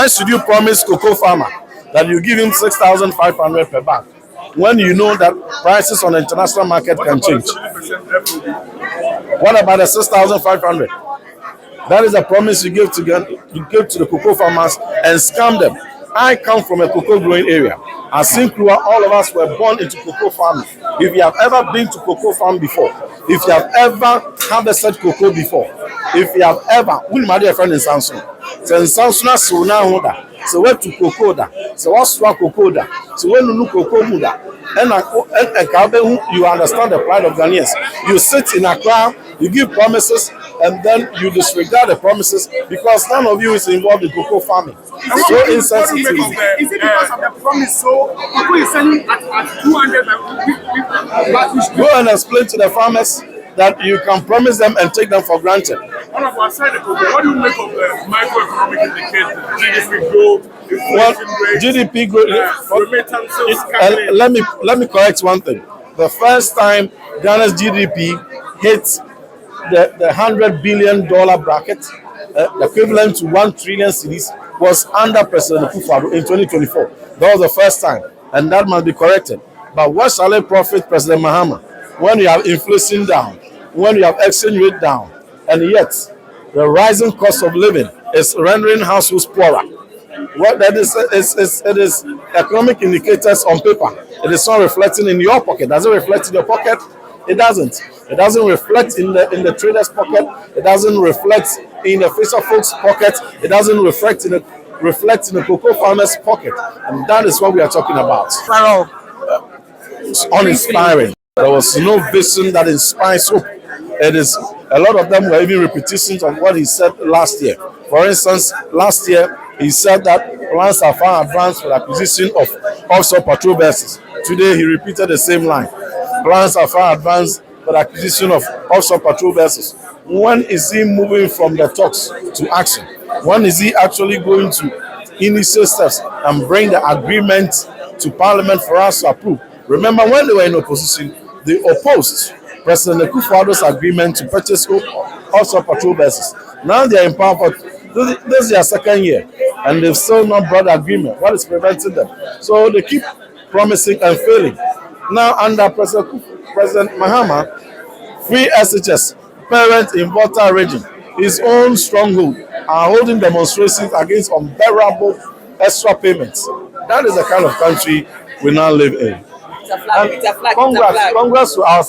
Why should you promise cocoa farmer that you give him 6,500 per bag when you know that prices on the international market can change? What about the 6,500? That is a promise you give to the cocoa farmers and scam them. I come from a cocoa growing area. As Sinkruwa, all of us were born into cocoa farming. If you have ever been to cocoa farm before, if you have ever harvested cocoa before, if you have ever, we my dear friend in Samson, so in Samson, so now so where to cocoa da, so what's what cocoa da, so when you look cocoa muda, and you understand the pride of Ghanaians. You sit in a crowd, you give promises, and then you disregard the promises because none of you is involved in cocoa farming. So insensitive. Is it because of the promise? So people is selling at 200. Go and explain to the farmers that you can promise them and take them for granted. What do you make of the microeconomic indicators? GDP growth, inflation rate, GDP growth. Let me correct one thing. The first time Ghana's GDP hit the $100 billion bracket, equivalent to 1 trillion cedis, was under President Ntim Fordjour in 2024. That was the first time, and that must be corrected. But what shall it profit President Mahama when you have inflation down, when you have exchange rate down, and yet the rising cost of living is rendering households poorer? What that is, it is economic indicators on paper. It is not reflecting in your pocket. Does it reflect in your pocket? It doesn't. It doesn't reflect in the trader's pocket. It doesn't reflect in the fisher folks' pocket. It doesn't reflect in the cocoa farmer's pocket. And that is what we are talking about. It's uninspiring. There was no vision that inspires hope. It is a lot of them were even repetitions of what he said last year. For instance, last year he said that plans are far advanced for the acquisition of offshore patrol vessels. Today he repeated the same line. Plans are far advanced for the acquisition of offshore patrol vessels. When is he moving from the talks to action? When is he actually going to initiate steps and bring the agreement to Parliament for us to approve? Remember, when they were in opposition, they opposed President Ntim Fordjour's agreement to purchase offshore patrol vessels. Now they are in power. This is their second year, and they've still not brought agreement. What is preventing them? So they keep promising and failing. Now, under President Mahama, free SHS, parents in Volta region, his own stronghold, are holding demonstrations against unbearable extra payments. That is the kind of country we now live in. It's a flag. Congrats to our